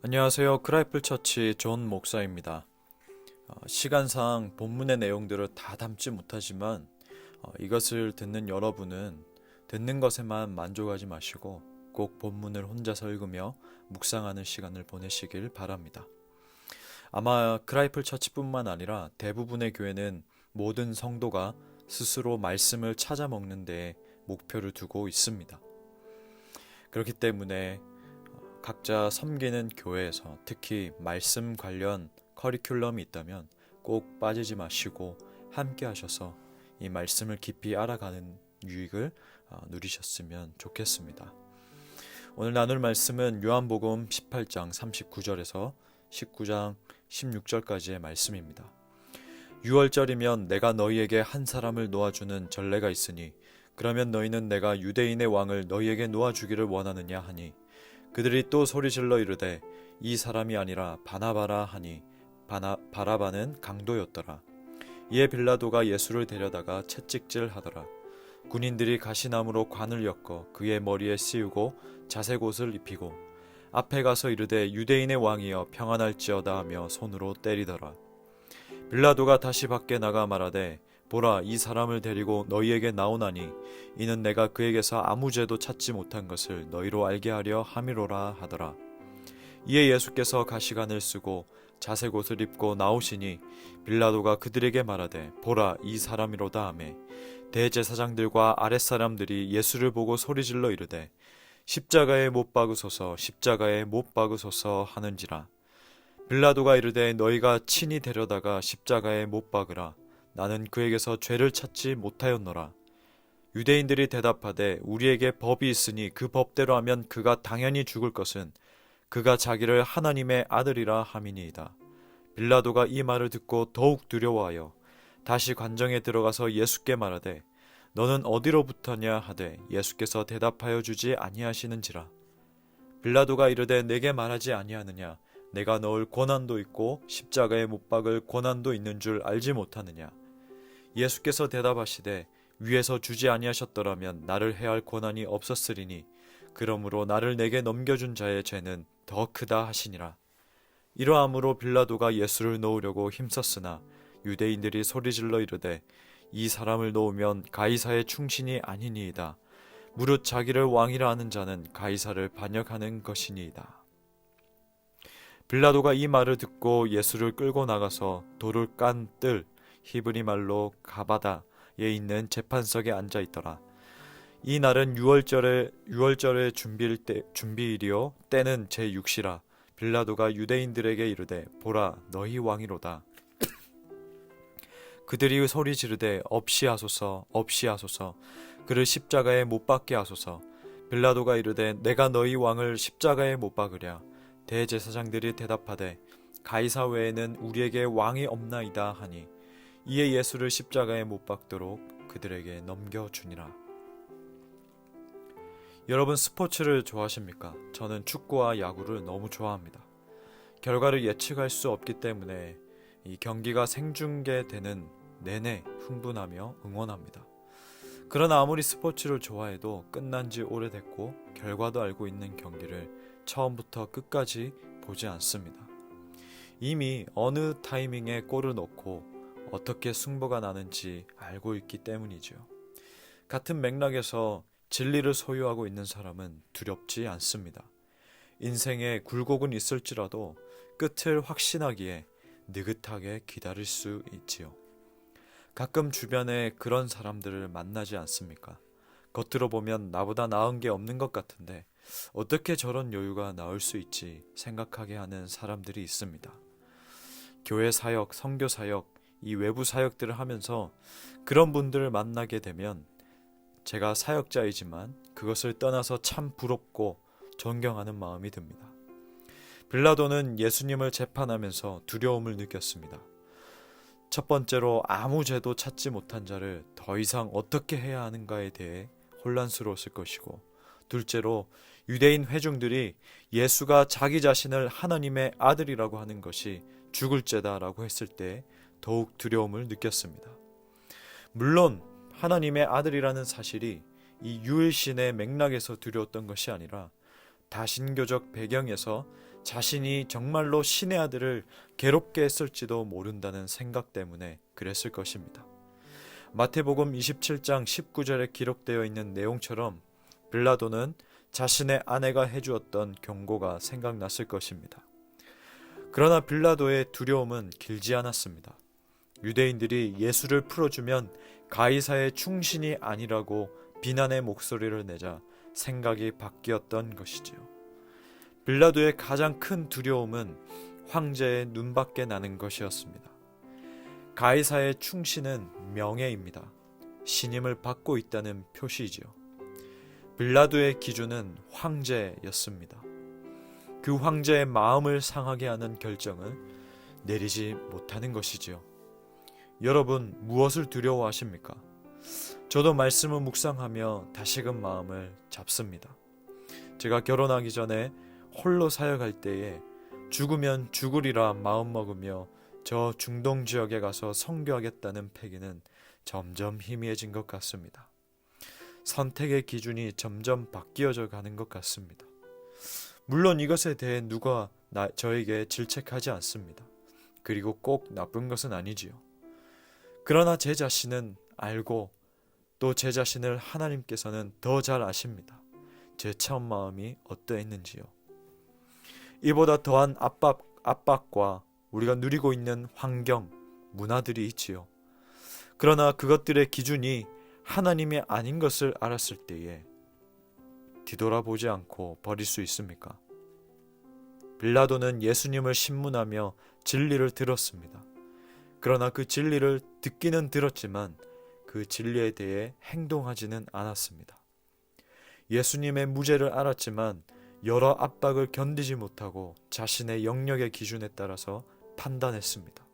안녕하세요. 크라이플 처치 존 목사입니다. 시간상 본문의 내용들을 다 담지 못하지만 이것을 듣는 여러분은 듣는 것에만 만족하지 마시고 꼭 본문을 혼자서 읽으며 묵상하는 시간을 보내시길 바랍니다. 아마 크라이플 처치뿐만 아니라 대부분의 교회는 모든 성도가 스스로 말씀을 찾아 먹는 데 목표를 두고 있습니다. 그렇기 때문에 각자 섬기는 교회에서 특히 말씀 관련 커리큘럼이 있다면 꼭 빠지지 마시고 함께 하셔서 이 말씀을 깊이 알아가는 유익을 누리셨으면 좋겠습니다. 오늘 나눌 말씀은 요한복음 18장 39절에서 19장 16절까지의 말씀입니다. 6월절이면 내가 너희에게 한 사람을 놓아주는 전례가 있으니 그러면 너희는 내가 유대인의 왕을 너희에게 놓아주기를 원하느냐 하니 그들이 또 소리질러 이르되 이 사람이 아니라 바나바라 하니 바라바는 강도였더라. 이에 빌라도가 예수를 데려다가 채찍질하더라. 군인들이 가시나무로 관을 엮어 그의 머리에 씌우고 자색 옷을 입히고 앞에 가서 이르되 유대인의 왕이여 평안할지어다 하며 손으로 때리더라. 빌라도가 다시 밖에 나가 말하되 보라 이 사람을 데리고 너희에게 나오나니 이는 내가 그에게서 아무 죄도 찾지 못한 것을 너희로 알게 하려 함이로라 하더라. 이에 예수께서 가시관을 쓰고 자색 옷을 입고 나오시니 빌라도가 그들에게 말하되 보라 이 사람이로다 하매 대제사장들과 아랫사람들이 예수를 보고 소리질러 이르되 십자가에 못 박으소서 십자가에 못 박으소서 하는지라. 빌라도가 이르되 너희가 친히 데려다가 십자가에 못 박으라. 나는 그에게서 죄를 찾지 못하였노라. 유대인들이 대답하되 우리에게 법이 있으니 그 법대로 하면 그가 당연히 죽을 것은 그가 자기를 하나님의 아들이라 함이니이다. 빌라도가 이 말을 듣고 더욱 두려워하여 다시 관정에 들어가서 예수께 말하되 너는 어디로부터냐 하되 예수께서 대답하여 주지 아니하시는지라. 빌라도가 이르되 내게 말하지 아니하느냐 내가 넣을 고난도 있고 십자가에 못 박을 고난도 있는 줄 알지 못하느냐. 예수께서 대답하시되 위에서 주지 아니하셨더라면 나를 해할 고난이 없었으리니 그러므로 나를 내게 넘겨준 자의 죄는 더 크다 하시니라. 이러함으로 빌라도가 예수를 놓으려고 힘썼으나 유대인들이 소리질러 이르되 이 사람을 놓으면 가이사의 충신이 아니니이다. 무릇 자기를 왕이라 하는 자는 가이사를 반역하는 것이니이다. 빌라도가 이 말을 듣고 예수를 끌고 나가서 돌을 깐 뜰 히브리 말로 가바다에 있는 재판석에 앉아 있더라. 이 날은 6월절의 준비일이요 때는 제6시라. 빌라도가 유대인들에게 이르되 보라 너희 왕이로다. 그들이 소리 지르되 없이하소서 없이하소서 그를 십자가에 못 박게 하소서. 빌라도가 이르되 내가 너희 왕을 십자가에 못 박으랴. 대제사장들이 대답하되 가이사 외에는 우리에게 왕이 없나이다 하니 이에 예수를 십자가에 못 박도록 그들에게 넘겨주니라. 여러분 스포츠를 좋아하십니까? 저는 축구와 야구를 너무 좋아합니다. 결과를 예측할 수 없기 때문에 이 경기가 생중계되는 내내 흥분하며 응원합니다. 그러나 아무리 스포츠를 좋아해도 끝난 지 오래됐고 결과도 알고 있는 경기를 처음부터 끝까지 보지 않습니다. 이미 어느 타이밍에 골을 넣고 어떻게 승부가 나는지 알고 있기 때문이죠. 같은 맥락에서 진리를 소유하고 있는 사람은 두렵지 않습니다. 인생에 굴곡은 있을지라도 끝을 확신하기에 느긋하게 기다릴 수 있지요. 가끔 주변에 그런 사람들을 만나지 않습니까? 겉으로 보면 나보다 나은 게 없는 것 같은데 어떻게 저런 여유가 나올 수 있지 생각하게 하는 사람들이 있습니다. 교회 사역, 선교 사역, 이 외부 사역들을 하면서 그런 분들을 만나게 되면 제가 사역자이지만 그것을 떠나서 참 부럽고 존경하는 마음이 듭니다. 빌라도는 예수님을 재판하면서 두려움을 느꼈습니다. 첫 번째로 아무 죄도 찾지 못한 자를 더 이상 어떻게 해야 하는가에 대해 혼란스러웠을 것이고, 둘째로 유대인 회중들이 예수가 자기 자신을 하나님의 아들이라고 하는 것이 죽을 죄다라고 했을 때 더욱 두려움을 느꼈습니다. 물론 하나님의 아들이라는 사실이 이 유일신의 맥락에서 두려웠던 것이 아니라 다신교적 배경에서 자신이 정말로 신의 아들을 괴롭게 했을지도 모른다는 생각 때문에 그랬을 것입니다. 마태복음 27장 19절에 기록되어 있는 내용처럼 빌라도는 자신의 아내가 해주었던 경고가 생각났을 것입니다. 그러나 빌라도의 두려움은 길지 않았습니다. 유대인들이 예수를 풀어주면 가이사의 충신이 아니라고 비난의 목소리를 내자 생각이 바뀌었던 것이지요. 빌라도의 가장 큰 두려움은 황제의 눈밖에 나는 것이었습니다. 가이사의 충신은 명예입니다. 신임을 받고 있다는 표시이지요. 빌라도의 기준은 황제였습니다. 그 황제의 마음을 상하게 하는 결정을 내리지 못하는 것이지요. 여러분, 무엇을 두려워하십니까? 저도 말씀을 묵상하며 다시금 마음을 잡습니다. 제가 결혼하기 전에 홀로 사역할 때에 죽으면 죽으리라 마음먹으며 저 중동 지역에 가서 선교하겠다는 패기는 점점 희미해진 것 같습니다. 선택의 기준이 점점 바뀌어져 가는 것 같습니다. 물론 이것에 대해 누가 저에게 질책하지 않습니다. 그리고 꼭 나쁜 것은 아니지요. 그러나 제 자신은 알고 또 제 자신을 하나님께서는 더 잘 아십니다. 제 참 마음이 어떠했는지요. 이보다 더한 압박과 우리가 누리고 있는 환경, 문화들이 있지요. 그러나 그것들의 기준이 하나님이 아닌 것을 알았을 때에 뒤돌아보지 않고 버릴 수 있습니까? 빌라도는 예수님을 신문하며 진리를 들었습니다. 그러나 그 진리를 듣기는 들었지만 그 진리에 대해 행동하지는 않았습니다. 예수님의 무죄를 알았지만 여러 압박을 견디지 못하고 자신의 영역의 기준에 따라서 판단했습니다.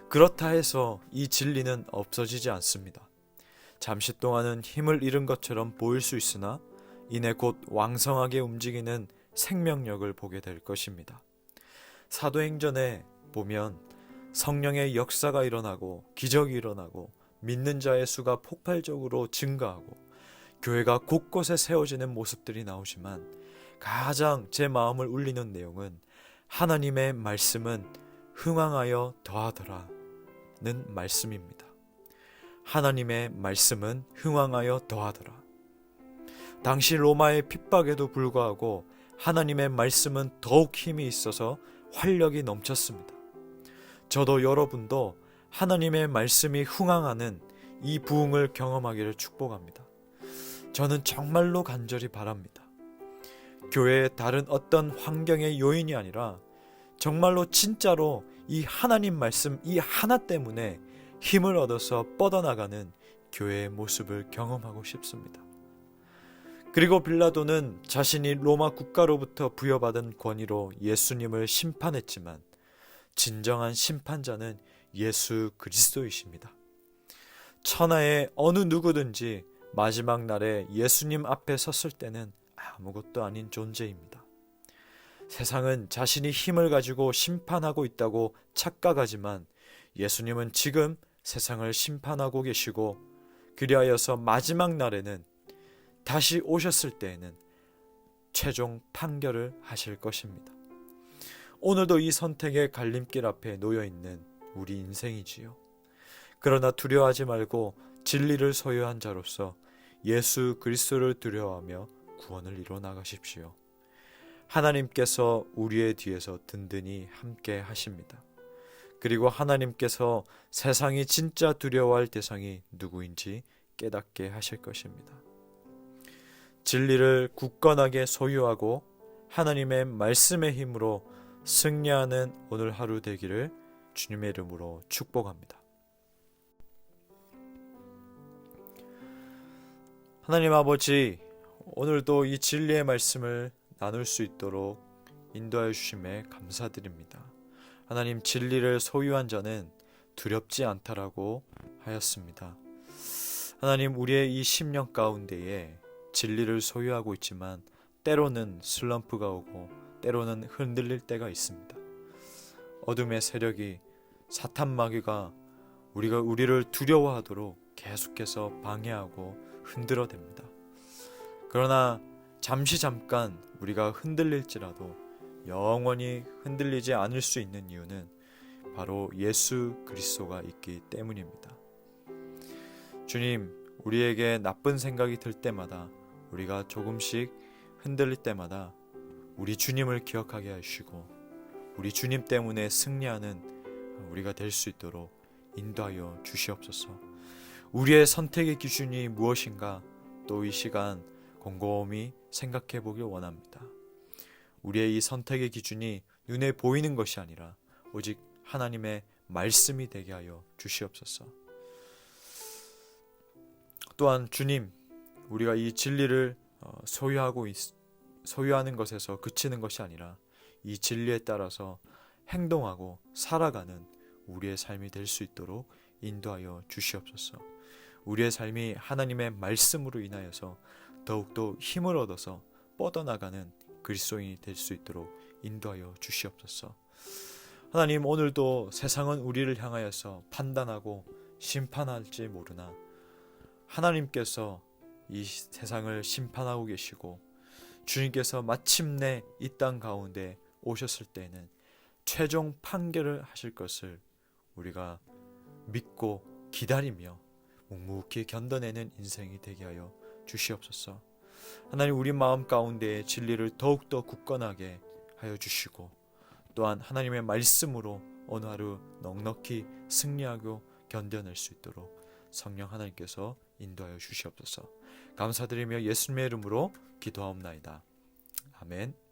그렇다 해서 이 진리는 없어지지 않습니다. 잠시 동안은 힘을 잃은 것처럼 보일 수 있으나 이내 곧 왕성하게 움직이는 생명력을 보게 될 것입니다. 사도행전에 보면 성령의 역사가 일어나고 기적이 일어나고 믿는 자의 수가 폭발적으로 증가하고 교회가 곳곳에 세워지는 모습들이 나오지만 가장 제 마음을 울리는 내용은 하나님의 말씀은 흥왕하여 더하더라는 말씀입니다. 하나님의 말씀은 흥왕하여 더하더라. 당시 로마의 핍박에도 불구하고 하나님의 말씀은 더욱 힘이 있어서 활력이 넘쳤습니다. 저도 여러분도 하나님의 말씀이 흥왕하는 이 부흥을 경험하기를 축복합니다. 저는 정말로 간절히 바랍니다. 교회의 다른 어떤 환경의 요인이 아니라 정말로 진짜로 이 하나님 말씀 이 하나 때문에 힘을 얻어서 뻗어나가는 교회의 모습을 경험하고 싶습니다. 그리고 빌라도는 자신이 로마 국가로부터 부여받은 권위로 예수님을 심판했지만 진정한 심판자는 예수 그리스도이십니다. 천하의 어느 누구든지 마지막 날에 예수님 앞에 섰을 때는 아무것도 아닌 존재입니다. 세상은 자신이 힘을 가지고 심판하고 있다고 착각하지만 예수님은 지금 세상을 심판하고 계시고 그리하여서 마지막 날에는 다시 오셨을 때에는 최종 판결을 하실 것입니다. 오늘도 이 선택의 갈림길 앞에 놓여있는 우리 인생이지요. 그러나 두려워하지 말고 진리를 소유한 자로서 예수 그리스도를 두려워하며 구원을 이뤄 나가십시오. 하나님께서 우리의 뒤에서 든든히 함께 하십니다. 그리고 하나님께서 세상이 진짜 두려워할 대상이 누구인지 깨닫게 하실 것입니다. 진리를 굳건하게 소유하고 하나님의 말씀의 힘으로 승리하는 오늘 하루 되기를 주님의 이름으로 축복합니다. 하나님 아버지, 오늘도 이 진리의 말씀을 나눌 수 있도록 인도하여 주심에 감사드립니다. 하나님, 진리를 소유한 자는 두렵지 않다라고 하였습니다. 하나님, 우리의 이 심령 가운데에 진리를 소유하고 있지만 때로는 슬럼프가 오고 때로는 흔들릴 때가 있습니다. 어둠의 세력이 사탄 마귀가 우리를 두려워하도록 계속해서 방해하고 흔들어댑니다. 그러나 잠깐 우리가 흔들릴지라도 영원히 흔들리지 않을 수 있는 이유는 바로 예수 그리스도가 있기 때문입니다. 주님, 우리에게 나쁜 생각이 들 때마다, 우리가 조금씩 흔들릴 때마다 우리 주님을 기억하게 하시고 우리 주님 때문에 승리하는 우리가 될 수 있도록 인도하여 주시옵소서. 우리의 선택의 기준이 무엇인가 또 이 시간 곰곰이 생각해 보길 원합니다. 우리의 이 선택의 기준이 눈에 보이는 것이 아니라 오직 하나님의 말씀이 되게 하여 주시옵소서. 또한 주님, 우리가 이 진리를 소유하는 것에서 그치는 것이 아니라 이 진리에 따라서 행동하고 살아가는 우리의 삶이 될 수 있도록 인도하여 주시옵소서. 우리의 삶이 하나님의 말씀으로 인하여서 더욱더 힘을 얻어서 뻗어나가는 그리스도인이 될 수 있도록 인도하여 주시옵소서. 하나님, 오늘도 세상은 우리를 향하여서 판단하고 심판할지 모르나 하나님께서 이 세상을 심판하고 계시고 주님께서 마침내 이 땅 가운데 오셨을 때에는 최종 판결을 하실 것을 우리가 믿고 기다리며 묵묵히 견뎌내는 인생이 되게 하여 주시옵소서. 하나님, 우리 마음 가운데 진리를 더욱더 굳건하게 하여 주시고 또한 하나님의 말씀으로 오늘 하루 넉넉히 승리하고 견뎌낼 수 있도록 성령 하나님께서 인도하여 주시옵소서. 감사드리며 예수님의 이름으로 기도하옵나이다. 아멘.